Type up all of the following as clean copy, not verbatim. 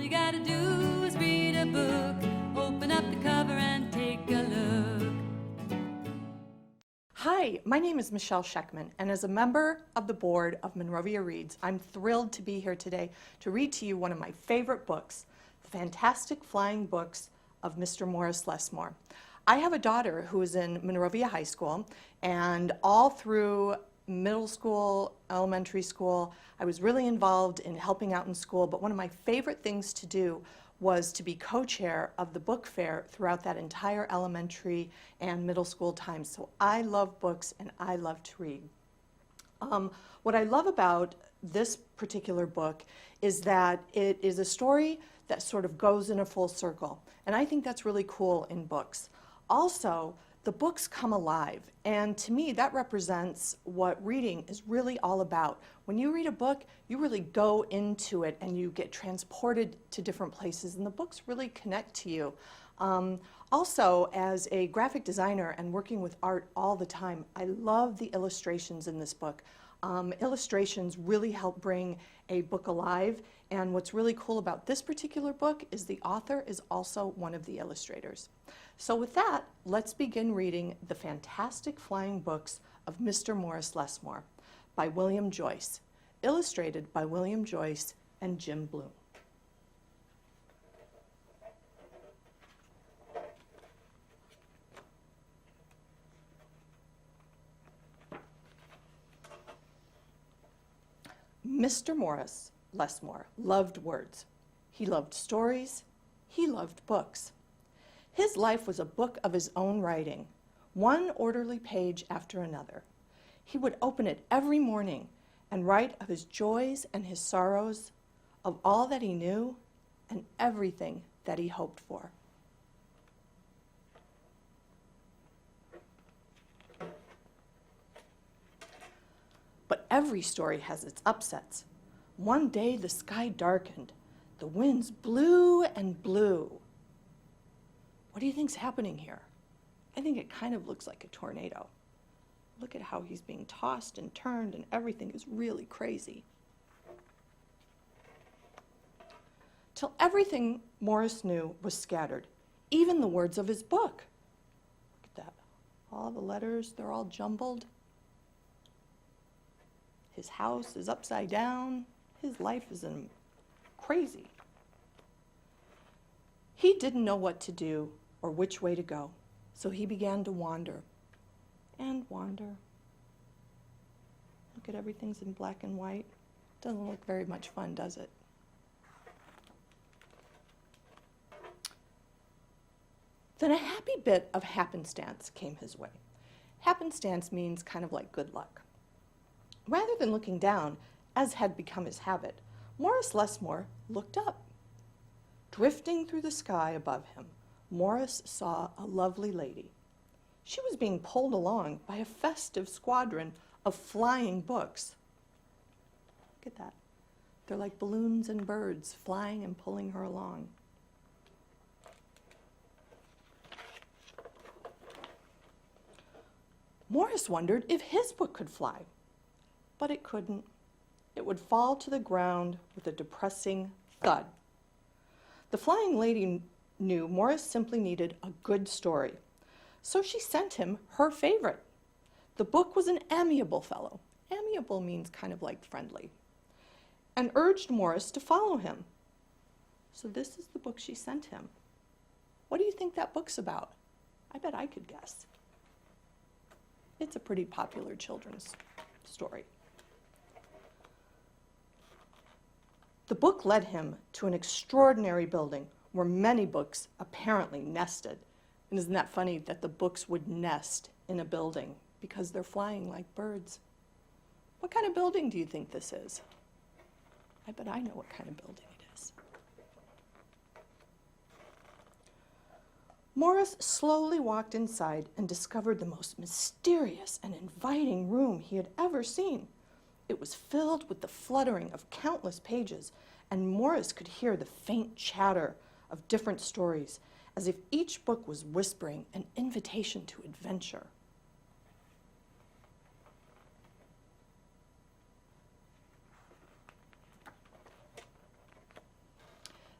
you gotta do is read a book. Open up the cover and take a look. Hi, my name is Michelle Shechtman, and as a member of the board of Monrovia Reads, I'm thrilled to be here today to read to you one of my favorite books, The Fantastic Flying Books of Mr. Morris Lessmore. I have a daughter who is in Monrovia High School, and all through middle school, elementary school, I was really involved in helping out in school, but one of my favorite things to do was to be co-chair of the book fair throughout that entire elementary and middle school time. So I love books and I love to read. What I love about this particular book is that it is a story that sort of goes in a full circle. And I think that's really cool in books. Also, the books come alive, and to me that represents what reading is really all about. When you read a book, you really go into it and you get transported to different places, and the books really connect to you. Also, as a graphic designer and working with art all the time, I love the illustrations in this book. Illustrations really help bring a book alive, and what's really cool about this particular book is the author is also one of the illustrators. So with that, let's begin reading The Fantastic Flying Books of Mr. Morris Lessmore by William Joyce, illustrated by William Joyce and Jim Bluhm. Mr. Morris Lessmore loved words. He loved stories. He loved books. His life was a book of his own writing, one orderly page after another. He would open it every morning and write of his joys and his sorrows, of all that he knew and everything that he hoped for. But every story has its upsets. One day the sky darkened. The winds blew and blew. What do you think's happening here? I think it kind of looks like a tornado. Look at how he's being tossed and turned, and everything is really crazy. Till everything Morris knew was scattered, even the words of his book. Look at that. All the letters, they're all jumbled. His house is upside down. His life is crazy. He didn't know what to do or which way to go, so he began to wander and wander. Look at everything's in black and white. Doesn't look very much fun, does it? Then a happy bit of happenstance came his way. Happenstance means kind of like good luck. Rather than looking down, as had become his habit, Morris Lessmore looked up. Drifting through the sky above him, Morris saw a lovely lady. She was being pulled along by a festive squadron of flying books. Look at that. They're like balloons and birds flying and pulling her along. Morris wondered if his book could fly, but it couldn't. It would fall to the ground with a depressing thud. The flying lady knew Morris simply needed a good story, so she sent him her favorite. The book was an amiable fellow. Amiable means kind of like friendly, and urged Morris to follow him. So this is the book she sent him. What do you think that book's about? I bet I could guess. It's a pretty popular children's story. The book led him to an extraordinary building where many books apparently nested. And isn't that funny that the books would nest in a building because they're flying like birds? What kind of building do you think this is? I bet I know what kind of building it is. Morris slowly walked inside and discovered the most mysterious and inviting room he had ever seen. It was filled with the fluttering of countless pages, and Morris could hear the faint chatter of different stories, as if each book was whispering an invitation to adventure.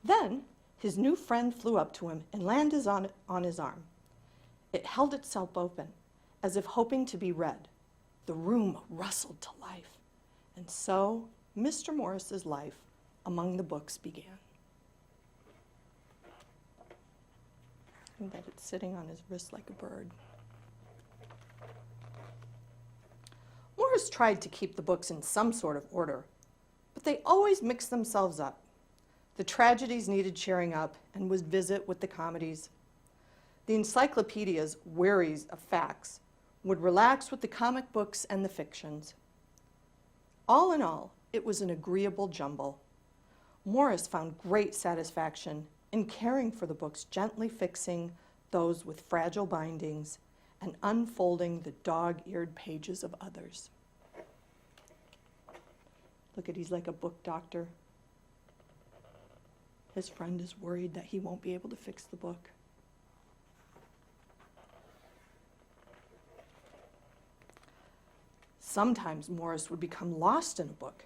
Then his new friend flew up to him and landed on his arm. It held itself open, as if hoping to be read. The room rustled to life, and so Mr. Morris's life among the books began. And that it's sitting on his wrist like a bird. Morris tried to keep the books in some sort of order, but they always mixed themselves up. The tragedies needed cheering up and would visit with the comedies. The encyclopedias, weary of facts, would relax with the comic books and the fictions. All in all, it was an agreeable jumble. Morris found great satisfaction in caring for the books, gently fixing those with fragile bindings and unfolding the dog-eared pages of others. Look at, he's like a book doctor. His friend is worried that he won't be able to fix the book. Sometimes Morris would become lost in a book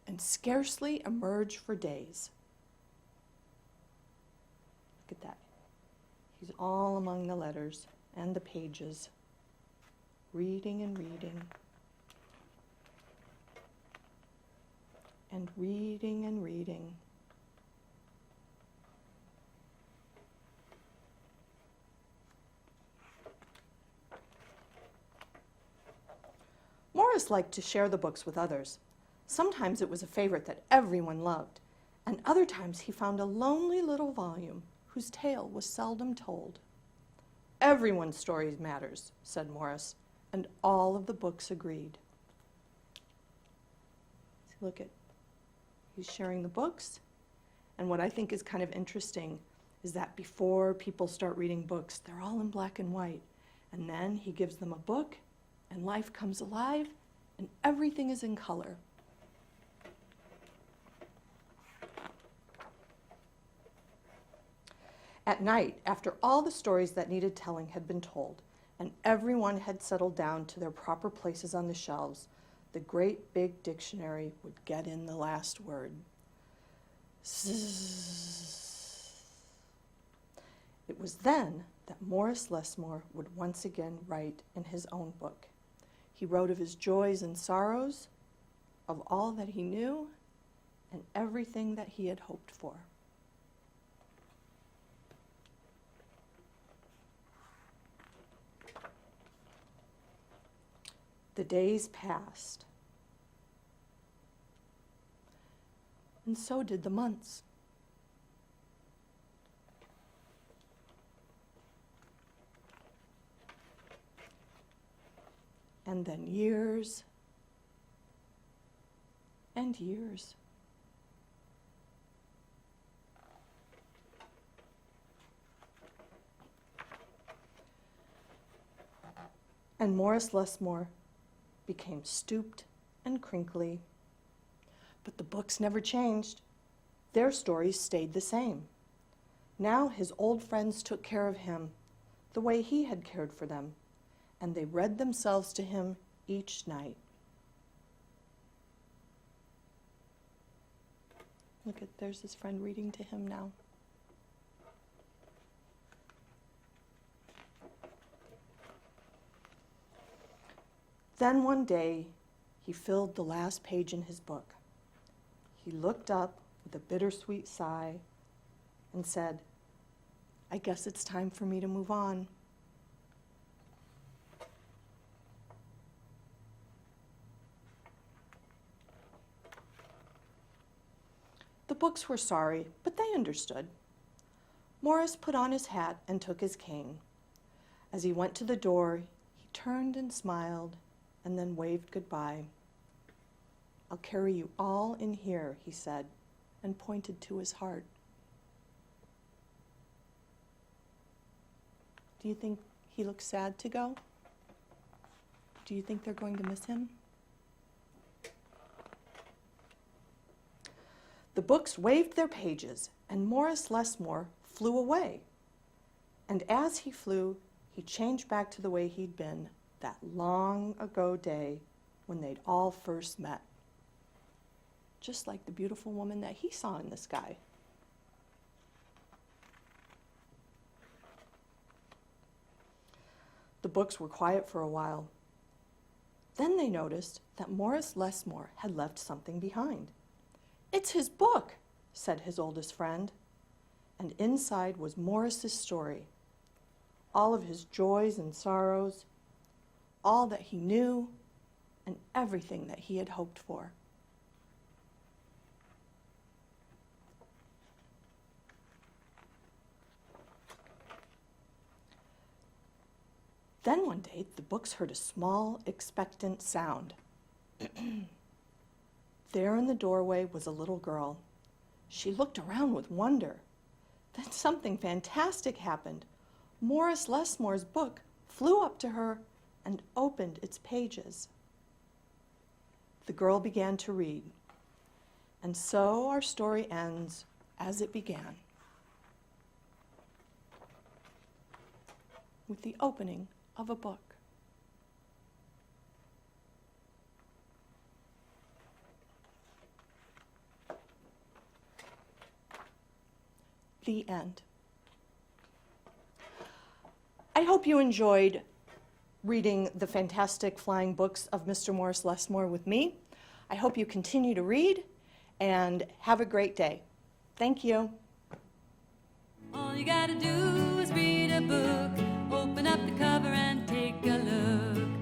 and scarcely emerge for days. Look at that. He's all among the letters and the pages, reading and reading, and reading and reading. Morris liked to share the books with others. Sometimes it was a favorite that everyone loved, and other times he found a lonely little volume whose tale was seldom told. Everyone's story matters, said Morris, and all of the books agreed. Look at, he's sharing the books, and what I think is kind of interesting is that before people start reading books, they're all in black and white, and then he gives them a book, and life comes alive, and everything is in color. At night, after all the stories that needed telling had been told, and everyone had settled down to their proper places on the shelves, the great big dictionary would get in the last word. Zzz. It was then that Morris Lessmore would once again write in his own book. He wrote of his joys and sorrows, of all that he knew, and everything that he had hoped for. The days passed, and so did the months. And then years and years. And Morris Lessmore became stooped and crinkly. But the books never changed. Their stories stayed the same. Now his old friends took care of him the way he had cared for them, and they read themselves to him each night. Look at, there's his friend reading to him now. Then one day, he filled the last page in his book. He looked up with a bittersweet sigh and said, "I guess it's time for me to move on." The books were sorry, but they understood. Morris put on his hat and took his cane. As he went to the door, he turned and smiled and then waved goodbye. "I'll carry you all in here," he said, and pointed to his heart. Do you think he looks sad to go? Do you think they're going to miss him? The books waved their pages, and Morris Lessmore flew away. And as he flew, he changed back to the way he'd been that long ago day when they'd all first met. Just like the beautiful woman that he saw in the sky. The books were quiet for a while. Then they noticed that Morris Lessmore had left something behind. "It's his book," said his oldest friend. And inside was Morris's story, all of his joys and sorrows, all that he knew, and everything that he had hoped for. Then one day, the books heard a small, expectant sound. There in the doorway was a little girl. She looked around with wonder. Then something fantastic happened. Morris Lessmore's book flew up to her and opened its pages. The girl began to read. And so our story ends as it began, with the opening of a book. The end. I hope you enjoyed reading the fantastic flying books of Mr. Morris Lessmore with me. I hope you continue to read and have a great day. Thank you. All you gotta do is read a book, open up the cover and take a look.